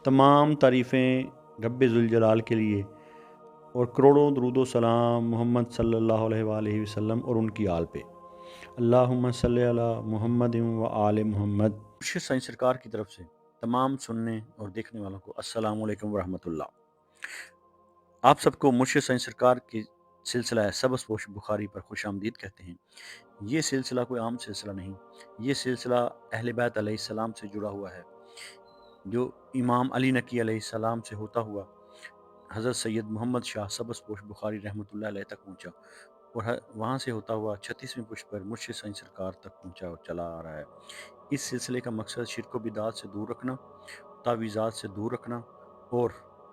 تمام تعریفیں رب ذوالجلال کے لیے اور کروڑوں درود و سلام محمد صلی اللہ علیہ وآلہ وسلم اور ان کی آل پہ۔ اللہم صلی علی محمد و آل محمد۔ مرشد سائیں سرکار کی طرف سے تمام سننے اور دیکھنے والوں کو السلام علیکم ورحمۃ اللہ۔ آپ سب کو مرشد سائیں سرکار کی سلسلہ سبز پوش بخاری پر خوش آمدید کہتے ہیں۔ یہ سلسلہ کوئی عام سلسلہ نہیں، یہ سلسلہ اہل بیت علیہ السلام سے جڑا ہوا ہے، جو امام علی نقی علیہ السلام سے ہوتا ہوا حضرت سید محمد شاہ سبز پوش بخاری رحمۃ اللہ علیہ تک پہنچا، اور وہاں سے ہوتا ہوا 36ویں پشت پر مرشد سائیں سرکار تک پہنچا اور چلا آ رہا ہے۔ اس سلسلے کا مقصد شرک و بدعات سے دور رکھنا، تعویذات سے دور رکھنا اور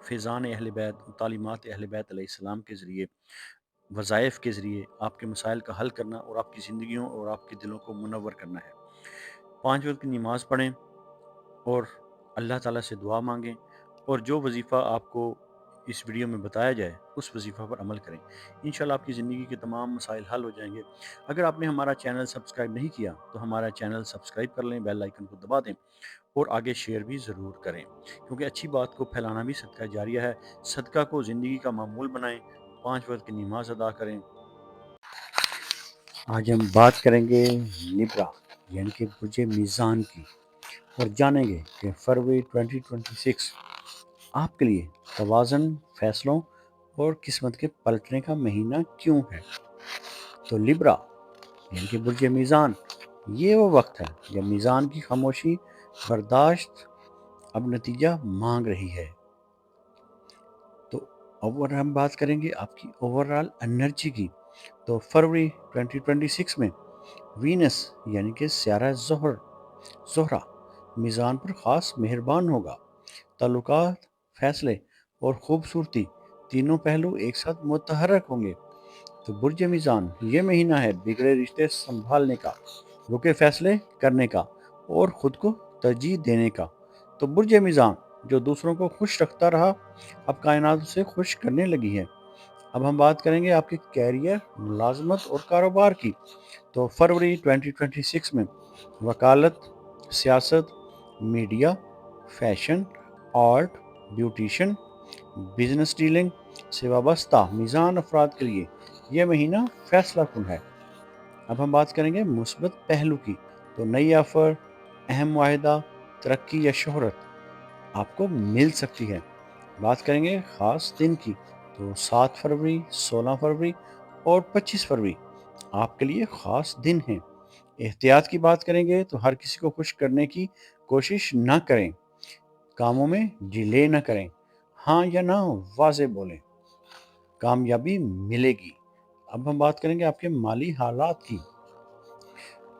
فیضان اہل بیت، تعلیمات اہل بیت علیہ السلام کے ذریعے، وظائف کے ذریعے آپ کے مسائل کا حل کرنا اور آپ کی زندگیوں اور آپ کے دلوں کو منور کرنا ہے۔ 5 وقت کی نماز پڑھیں اور اللہ تعالیٰ سے دعا مانگیں، اور جو وظیفہ آپ کو اس ویڈیو میں بتایا جائے اس وظیفہ پر عمل کریں۔ انشاءاللہ آپ کی زندگی کے تمام مسائل حل ہو جائیں گے۔ اگر آپ نے ہمارا چینل سبسکرائب نہیں کیا تو ہمارا چینل سبسکرائب کر لیں، بیل آئیکن کو دبا دیں اور آگے شیئر بھی ضرور کریں، کیونکہ اچھی بات کو پھیلانا بھی صدقہ جاریہ ہے۔ صدقہ کو زندگی کا معمول بنائیں، 5 وقت کی نماز ادا کریں۔ آج ہم بات کریں گے لبرا یعنی کہ برج میزان کی، اور جانیں گے کہ فروری 2026 آپ کے لیے توازن، فیصلوں اور قسمت کے پلٹنے کا مہینہ کیوں ہے۔ تو لبرا یعنی کہ برج میزان، یہ وہ وقت ہے جب میزان کی خاموشی برداشت اب نتیجہ مانگ رہی ہے۔ تو اوور ہم بات کریں گے آپ کی اوورآل انرجی کی، تو فروری 2026 میں وینس یعنی کہ سیارہ زہرہ میزان پر خاص مہربان ہوگا۔ تعلقات، فیصلے اور خوبصورتی تینوں پہلو ایک ساتھ متحرک ہوں گے۔ تو برج میزان، یہ مہینہ ہے بگڑے رشتے سنبھالنے کا، رکے فیصلے کرنے کا اور خود کو ترجیح دینے کا۔ تو برج میزان جو دوسروں کو خوش رکھتا رہا، اب کائنات اسے خوش کرنے لگی ہے۔ اب ہم بات کریں گے آپ کے کیریئر، ملازمت اور کاروبار کی۔ تو فروری 2026 میں وکالت، سیاست، media, fashion, art, beautician, business dealing سے وابستہ میزان افراد کے لیے یہ مہینہ فیصلہ کن ہے۔ اب ہم بات کریں گے مثبت پہلو کی، تو نئی آفر، اہم معاہدہ، ترقی یا شہرت آپ کو مل سکتی ہے۔ بات کریں گے خاص دن کی، تو 7 فروری، 16 فروری اور 25 فروری آپ کے لیے خاص دن ہیں۔ احتیاط کی بات کریں گے تو ہر کسی کو خوش کرنے کی کوشش نہ کریں، کاموں میں ڈیلے نہ کریں، ہاں یا نہ واضح بولیں، کامیابی ملے گی۔ اب ہم بات کریں گے آپ کے مالی حالات کی،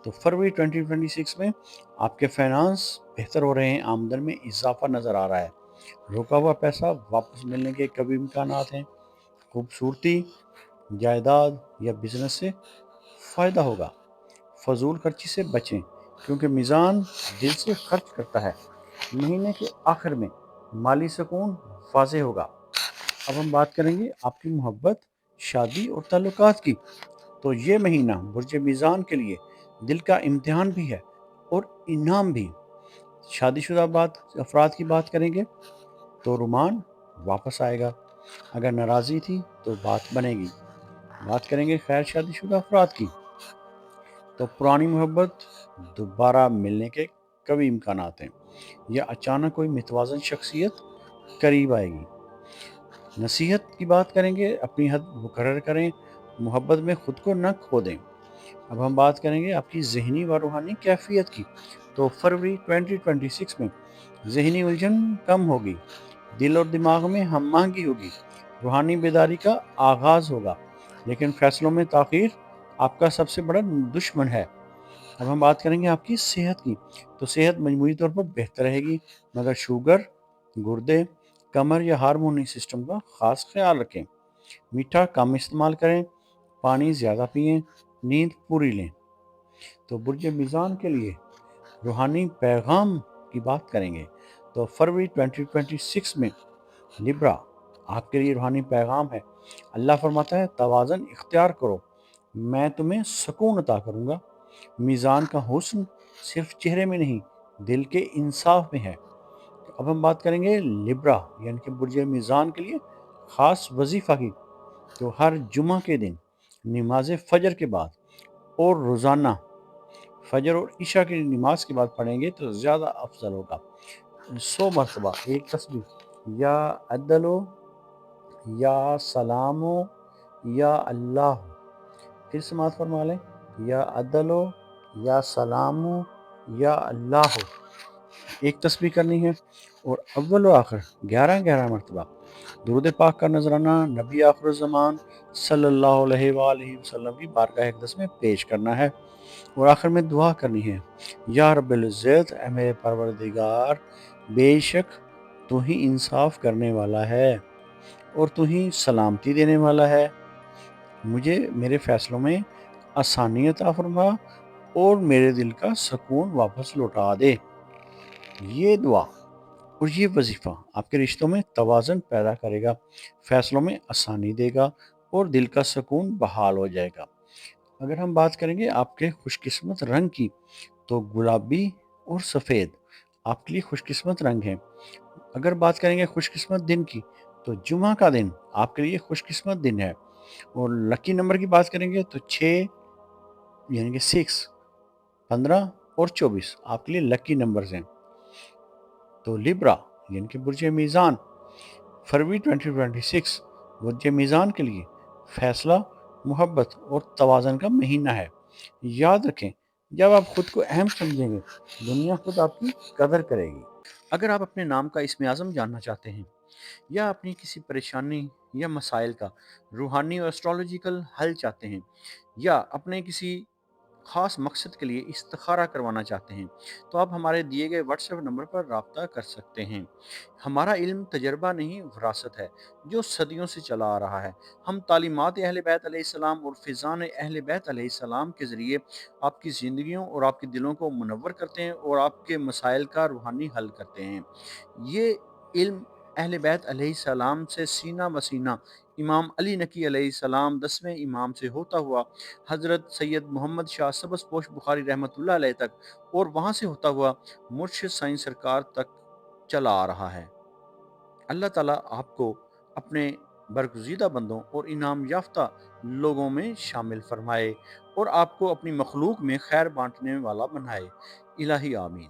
تو فروری 2026 میں آپ کے فائنانس بہتر ہو رہے ہیں، آمدن میں اضافہ نظر آ رہا ہے، روکا ہوا پیسہ واپس ملنے کے کبھی امکانات ہیں۔ خوبصورتی، جائیداد یا بزنس سے فائدہ ہوگا۔ فضول خرچی سے بچیں، کیونکہ میزان دل سے خرچ کرتا ہے۔ مہینے کے آخر میں مالی سکون واضح ہوگا۔ اب ہم بات کریں گے آپ کی محبت، شادی اور تعلقات کی، تو یہ مہینہ برج میزان کے لیے دل کا امتحان بھی ہے اور انعام بھی۔ شادی شدہ افراد کی بات کریں گے تو رومان واپس آئے گا، اگر ناراضی تھی تو بات بنے گی۔ بات کریں گے خیر شادی شدہ افراد کی، تو پرانی محبت دوبارہ ملنے کے کبھی امکانات ہیں، یا اچانک کوئی متوازن شخصیت قریب آئے گی۔ نصیحت کی بات کریں گے، اپنی حد مقرر کریں، محبت میں خود کو نہ کھو دیں۔ اب ہم بات کریں گے آپ کی ذہنی و روحانی کیفیت کی، تو فروری 2026 میں ذہنی الجھن کم ہوگی، دل اور دماغ میں ہم آہنگی ہوگی، روحانی بیداری کا آغاز ہوگا، لیکن فیصلوں میں تاخیر آپ کا سب سے بڑا دشمن ہے۔ اب ہم بات کریں گے آپ کی صحت کی، تو صحت مجموعی طور پر بہتر رہے گی، مگر شوگر، گردے، کمر یا ہارمونی سسٹم کا خاص خیال رکھیں۔ میٹھا کم استعمال کریں، پانی زیادہ پئیں، نیند پوری لیں۔ تو برج میزان کے لیے روحانی پیغام کی بات کریں گے، تو فروری 2026 میں لبرا آپ کے لیے روحانی پیغام ہے۔ اللہ فرماتا ہے توازن اختیار کرو، میں تمہیں سکون عطا کروں گا۔ میزان کا حسن صرف چہرے میں نہیں، دل کے انصاف میں ہے۔ اب ہم بات کریں گے لبرا یعنی کہ برج میزان کے لیے خاص وظیفہ کی، تو ہر جمعہ کے دن نماز فجر کے بعد اور روزانہ فجر اور عشاء کی نماز کے بعد پڑھیں گے تو زیادہ افضل ہوگا۔ 100 مرتبہ ایک تسبیح یا عدلو یا سلامو یا اللہ، پھر سماعت فرما لیں، یا عدلو یا سلامو یا اللہ، ایک تسبیح کرنی ہے۔ اور اول و آخر 11 مرتبہ درود پاک کا نذرانہ نبی آخر الزمان صلی اللہ علیہ وآلہ وسلم کی بارگاہ اقدس میں پیش کرنا ہے، اور آخر میں دعا کرنی ہے، یا رب العزت، اے میرے پروردگار، بے شک تو ہی انصاف کرنے والا ہے اور تو ہی سلامتی دینے والا ہے، مجھے میرے فیصلوں میں آسانی عطا فرما اور میرے دل کا سکون واپس لوٹا دے۔ یہ دعا اور یہ وظیفہ آپ کے رشتوں میں توازن پیدا کرے گا، فیصلوں میں آسانی دے گا اور دل کا سکون بحال ہو جائے گا۔ اگر ہم بات کریں گے آپ کے خوش قسمت رنگ کی، تو گلابی اور سفید آپ کے لیے خوش قسمت رنگ ہیں۔ اگر بات کریں گے خوش قسمت دن کی، تو جمعہ کا دن آپ کے لیے خوش قسمت دن ہے۔ اور لکی نمبر کی بات کریں گے تو 6 یعنی کہ 6، 15 اور 24 آپ کے لیے لکی نمبرز ہیں۔ تو لیبرا یعنی کہ برج میزان، فروری 2026 برج میزان کے لیے فیصلہ، محبت اور توازن کا مہینہ ہے۔ یاد رکھیں، جب آپ خود کو اہم سمجھیں گے، دنیا خود آپ کی قدر کرے گی۔ اگر آپ اپنے نام کا اسم اعظم جاننا چاہتے ہیں، یا اپنی کسی پریشانی یا مسائل کا روحانی اور اسٹرالوجیکل حل چاہتے ہیں، یا اپنے کسی خاص مقصد کے لیے استخارہ کروانا چاہتے ہیں، تو آپ ہمارے دیے گئے واٹس ایپ نمبر پر رابطہ کر سکتے ہیں۔ ہمارا علم تجربہ نہیں، وراثت ہے جو صدیوں سے چلا آ رہا ہے۔ ہم تعلیمات اہل بیت علیہ السلام اور فیضان اہل بیت علیہ السلام کے ذریعے آپ کی زندگیوں اور آپ کے دلوں کو منور کرتے ہیں اور آپ کے مسائل کا روحانی حل کرتے ہیں۔ یہ علم اہل بیت علیہ السلام سے سینہ بسینہ امام علی نقی علیہ السلام 10ویں امام سے ہوتا ہوا حضرت سید محمد شاہ سبز پوش بخاری رحمۃ اللہ علیہ تک، اور وہاں سے ہوتا ہوا مرشد سائیں سرکار تک چلا آ رہا ہے۔ اللہ تعالیٰ آپ کو اپنے برگزیدہ بندوں اور انعام یافتہ لوگوں میں شامل فرمائے اور آپ کو اپنی مخلوق میں خیر بانٹنے والا بنائے۔ الہی آمین۔